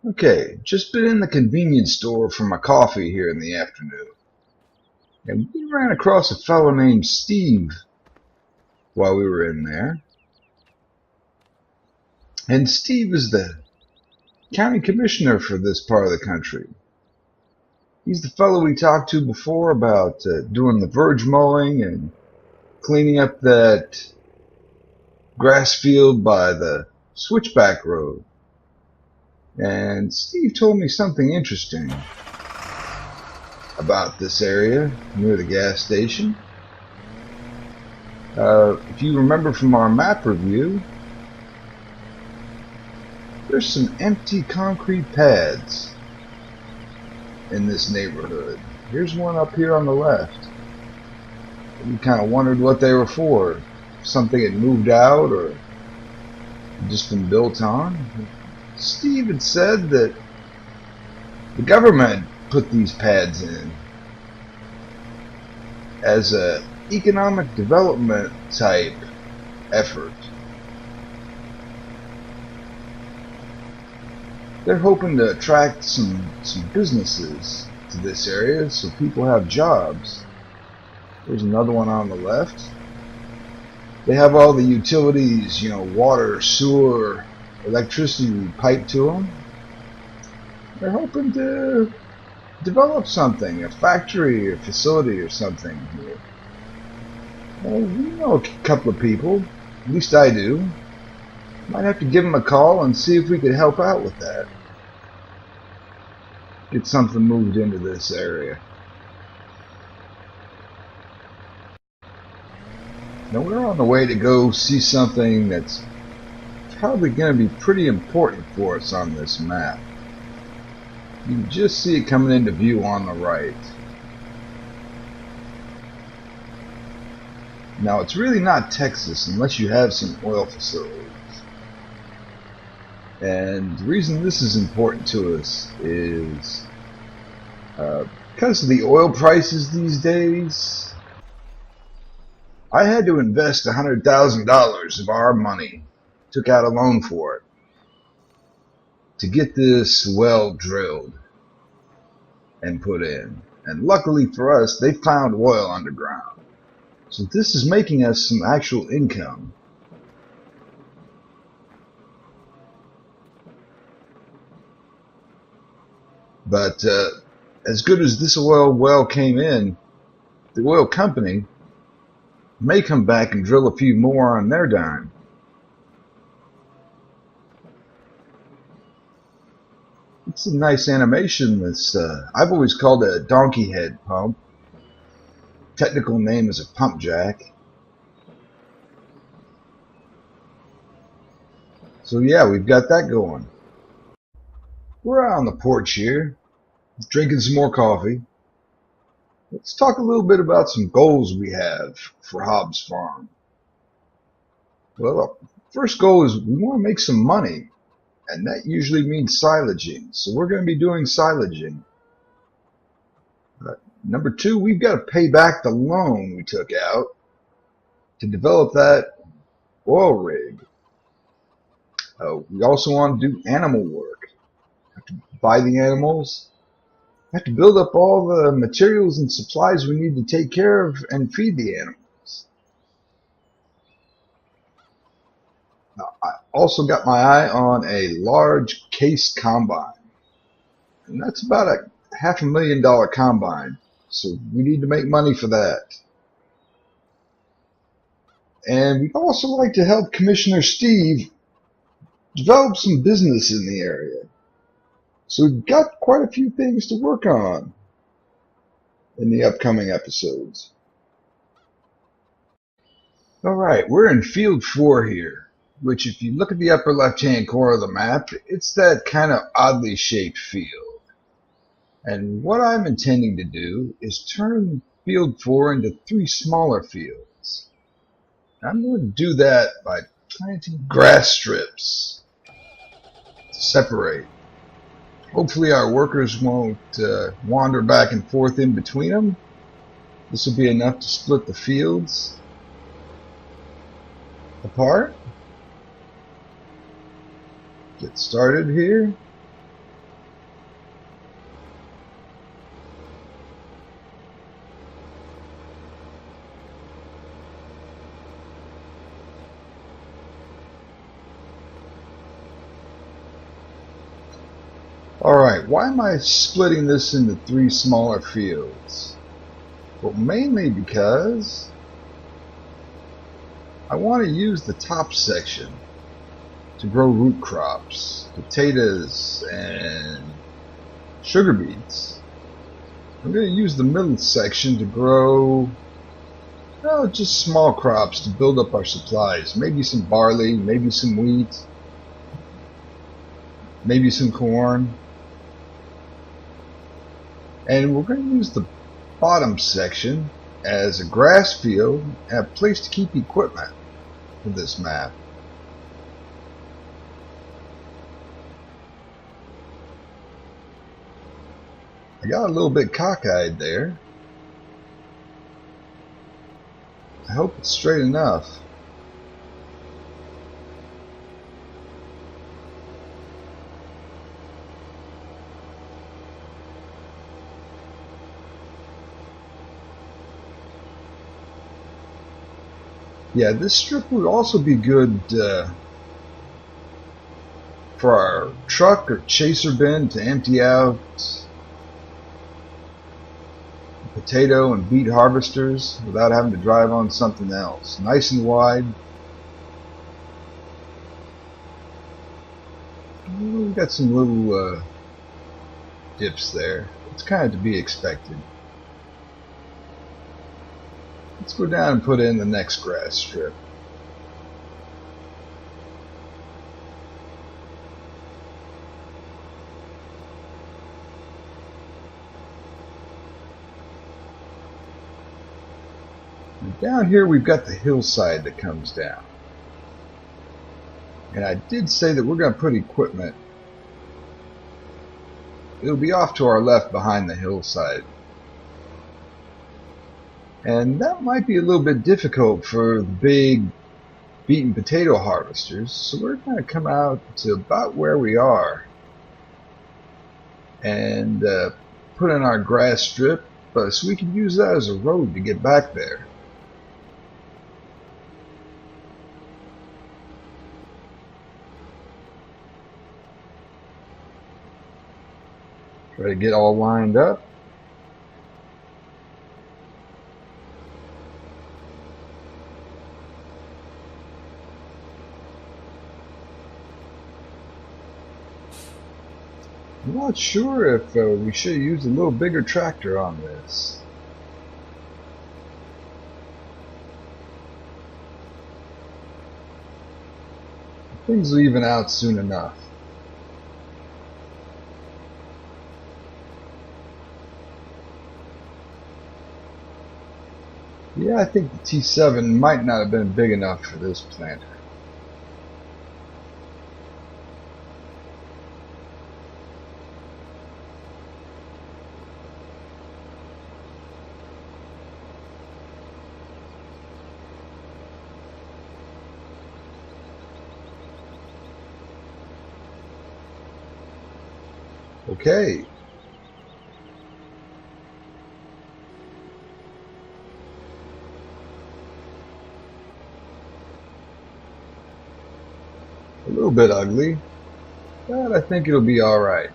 Okay, just been in the convenience store for my coffee here in the afternoon, and we ran across a fellow named Steve while we were in there. And Steve is the county commissioner for this part of the country. He's the fellow we talked to before about doing the verge mowing and cleaning up that grass field by the switchback road. And Steve told me something interesting about this area near the gas station. If you remember from our map review, there's some empty concrete pads in this neighborhood. Here's one up here on the left. We kind of wondered what they were for. Something had moved out or just been built on. Steve had said that the government put these pads in as a economic development type effort. They're hoping to attract some businesses to this area so people have jobs. There's another one on the left. They have all the utilities, water, sewer, electricity piped to them. They're hoping to develop something, a factory or facility or something here. Well, we know a couple of people, at least I do. Might have to give them a call and see if we could help out with that. Get something moved into this area. Now we're on the way to go see something that's probably going to be pretty important for us on this map. You can just see it coming into view on the right. Now it's really not Texas unless you have some oil facilities. And the reason this is important to us is because of the oil prices these days. I had to invest $100,000 of our money, took out a loan for it, to get this well drilled and put in. And luckily for us, they found oil underground. So this is making us some actual income. But as good as this oil well came in, the oil company may come back and drill a few more on their dime. It's a nice animation. This I've always called it a donkey head pump. Technical name is a pump jack. So yeah, we've got that going. We're out on the porch here, drinking some more coffee. Let's talk a little bit about some goals we have for Hobbs Farm. Well, our first goal is we want to make some money, and that usually means silaging. So we're going to be doing silaging. Number two, we've got to pay back the loan we took out to develop that oil rig. We also want to do animal work. Have to buy the animals. Have to build up all the materials and supplies we need to take care of and feed the animals. Now, I also got my eye on a large case combine, and that's about a $500,000 combine, so we need to make money for that. And we'd also like to help Commissioner Steve develop some business in the area. So we've got quite a few things to work on in the upcoming episodes. Alright, we're in Field 4 here, which if you look at the upper left-hand corner of the map, it's that kind of oddly shaped field. And what I'm intending to do is turn Field 4 into 3 smaller fields. I'm going to do that by planting grass strips to separate. Hopefully our workers won't wander back and forth in between them. This will be enough to split the fields apart. Get started here. Alright, why am I splitting this into 3 smaller fields? Well, mainly because I want to use the top section to grow root crops, potatoes, and sugar beets. I'm going to use the middle section to grow just small crops to build up our supplies. Maybe some barley, maybe some wheat, maybe some corn. And we're going to use the bottom section as a grass field and a place to keep equipment for this map. I got a little bit cockeyed there. I hope it's straight enough. Yeah, this strip would also be good for our truck or chaser bin to empty out potato and beet harvesters without having to drive on something else. Nice and wide. We've got some little dips there. It's kind of to be expected. Let's go down and put in the next grass strip. And down here we've got the hillside that comes down. And I did say that we're going to put equipment. It'll be off to our left behind the hillside. And that might be a little bit difficult for the big beet and potato harvesters. So we're going to come out to about where we are and put in our grass strip so we can use that as a road to get back there. Try to get all lined up. I'm not sure if we should use a little bigger tractor on this. Things will even out soon enough. Yeah, I think the T7 might not have been big enough for this planter. Okay. A little bit ugly, but I think it'll be alright.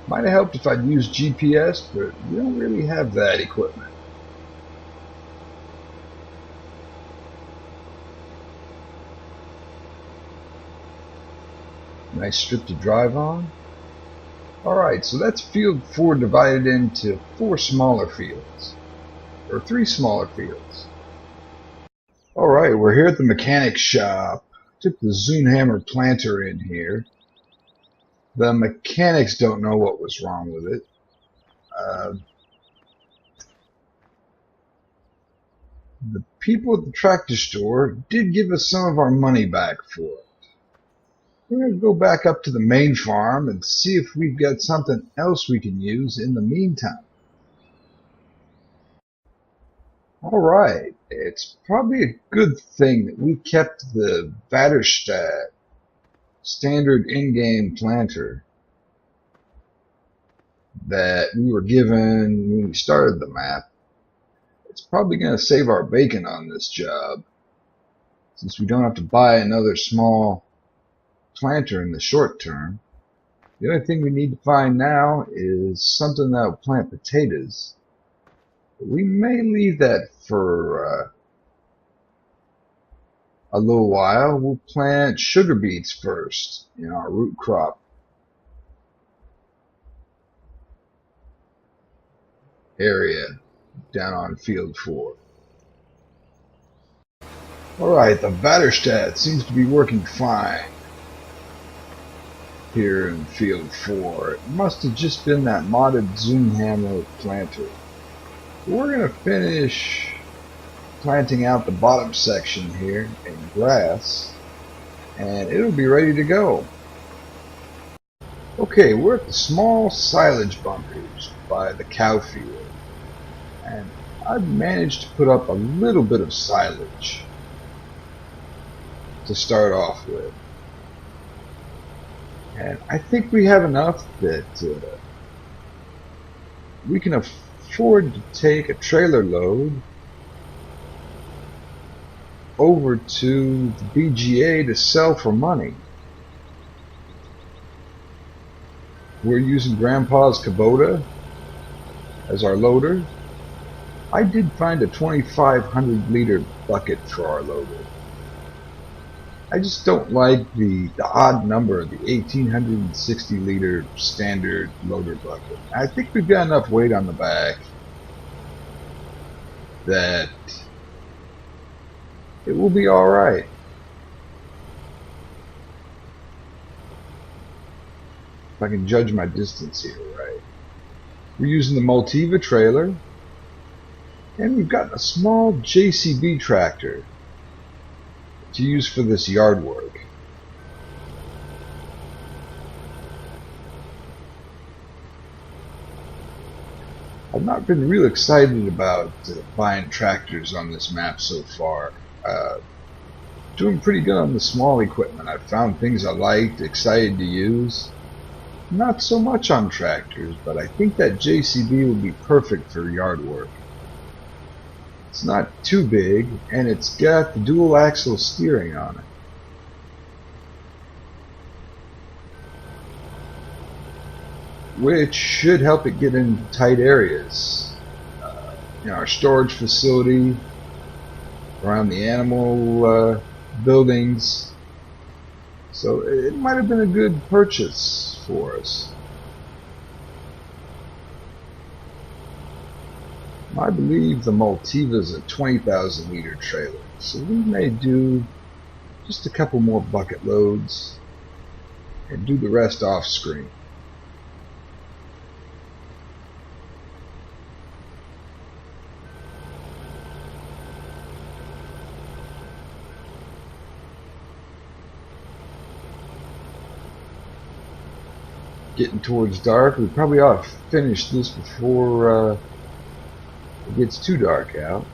Might have helped if I'd used GPS, but we don't really have that equipment. Nice strip to drive on. Alright, so that's field 4 divided into 4 smaller fields. Or 3 smaller fields. Alright, we're here at the mechanic shop. Took the Zunhammer planter in here. The mechanics don't know what was wrong with it. The people at the tractor store did give us some of our money back for it. We're going to go back up to the main farm and see if we've got something else we can use in the meantime. Alright, it's probably a good thing that we kept the Vaterstadt standard in-game planter that we were given when we started the map. It's probably going to save our bacon on this job, since we don't have to buy another small planter in the short term. The only thing we need to find now is something that will plant potatoes. We may leave that for a little while. We'll plant sugar beets first in our root crop area down on field 4. Alright, the Vatterstadt seems to be working fine here in field 4. It must have just been that modded zoom hammer planter. We're going to finish planting out the bottom section here in grass, and it'll be ready to go. Okay, we're at the small silage bunkers by the cow field, and I've managed to put up a little bit of silage to start off with. And I think we have enough that we can afford to take a trailer load over to the BGA to sell for money. We're using Grandpa's Kubota as our loader. I did find a 2,500 liter bucket for our loader. I just don't like the odd number of the 1,860 liter standard loader bucket. I think we've got enough weight on the back that it will be alright. If I can judge my distance here right. We're using the Multiva trailer, and we've got a small JCB tractor to use for this yard work. I've not been real excited about buying tractors on this map so far. Doing pretty good on the small equipment. I've found things I liked, excited to use. Not so much on tractors, but I think that JCB will be perfect for yard work. It's not too big, and it's got the dual axle steering on it. Which should help it get into tight areas. Our storage facility, around the animal buildings. So it might have been a good purchase for us. I believe the Multiva is a 20,000 liter trailer, so we may do just a couple more bucket loads and do the rest off screen. Getting towards dark. We probably ought to finish this before it gets too dark out.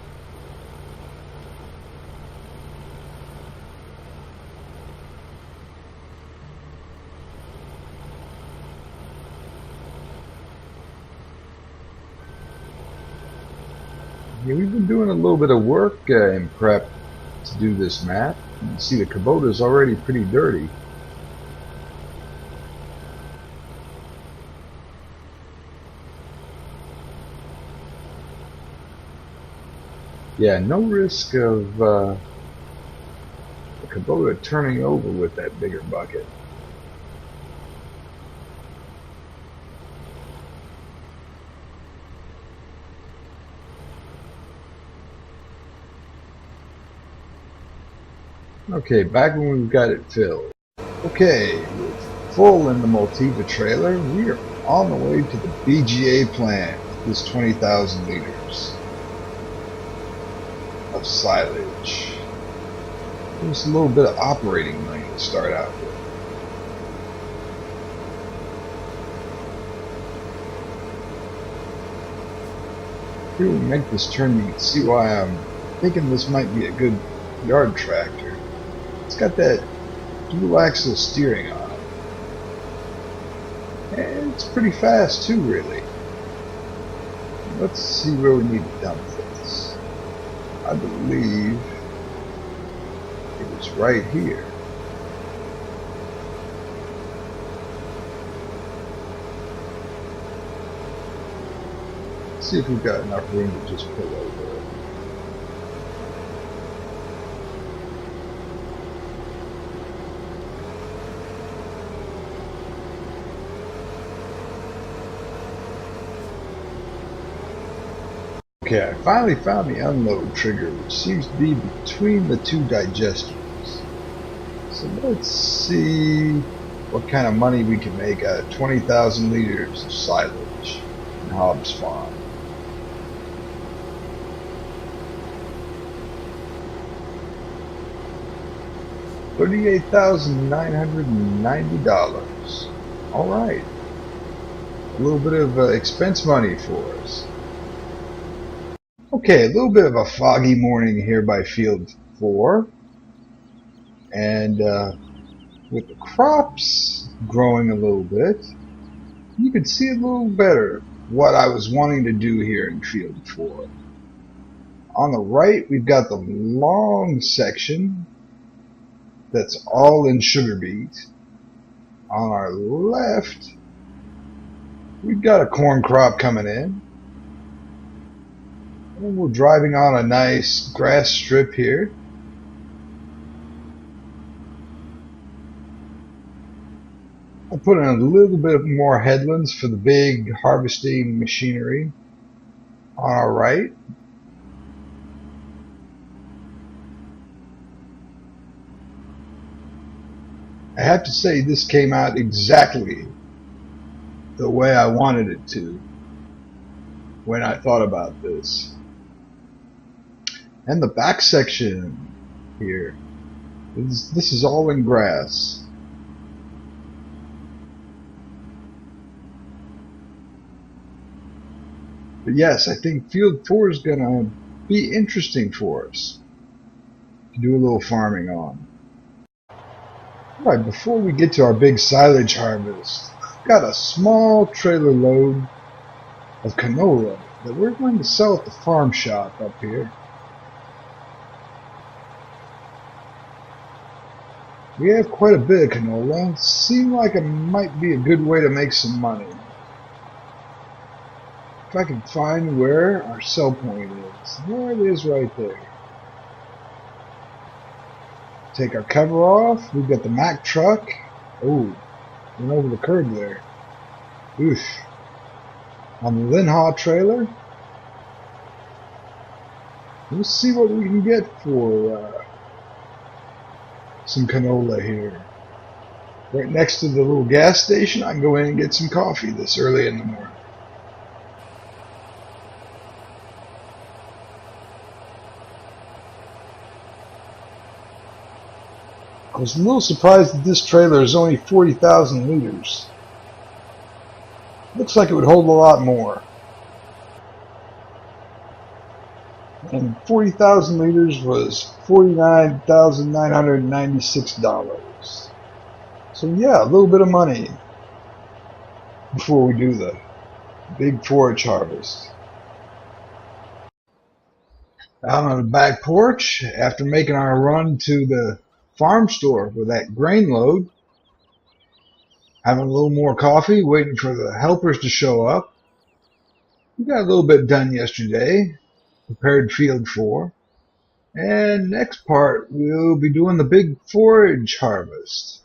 Yeah, we've been doing a little bit of work in prep to do this map. You can see the Kubota is already pretty dirty. Yeah, no risk of the Kubota turning over with that bigger bucket. Okay, back when we've got it filled. Okay, with full in the Multiva trailer, we are on the way to the BGA plant with this 20,000 liters. Of silage. Just a little bit of operating money to start out with. Here we make this turn, you can see why I'm thinking this might be a good yard tractor. It's got that dual axle steering on it. And it's pretty fast too, really. Let's see where we need to dump this. I believe it was right here. see if we've got enough room to just pull over. Okay, I finally found the unload trigger, which seems to be between the two digesters. So let's see what kind of money we can make out of 20,000 liters of silage in Hobbs Farm. $38,990. All right, a little bit of expense money for us. Okay, a little bit of a foggy morning here by Field 4, and with the crops growing a little bit, you can see a little better what I was wanting to do here in Field 4. On the right, we've got the long section that's all in sugar beet. On our left, we've got a corn crop coming in. And we're driving on a nice grass strip here. I'll put in a little bit more headlands for the big harvesting machinery on our right. I have to say this came out exactly the way I wanted it to when I thought about this. And the back section here, this is all in grass. But yes, I think Field 4 is going to be interesting for us to do a little farming on. Alright, before we get to our big silage harvest, I've got a small trailer load of canola that we're going to sell at the farm shop up here. We have quite a bit of canola. Seemed like it might be a good way to make some money. If I can find where our sell point is. There it is right there. Take our cover off. We've got the Mack truck. Oh, went over the curb there. Oosh. On the Linhaw trailer. Let's see what we can get for some canola here. Right next to the little gas station, I can go in and get some coffee this early in the morning. I was a little surprised that this trailer is only 40,000 liters. Looks like it would hold a lot more. And 40,000 liters was $49,996. So yeah, a little bit of money before we do the big forage harvest. Out on the back porch, after making our run to the farm store with that grain load, having a little more coffee, waiting for the helpers to show up. We got a little bit done yesterday, prepared Field 4, and next part we'll be doing the big forage harvest.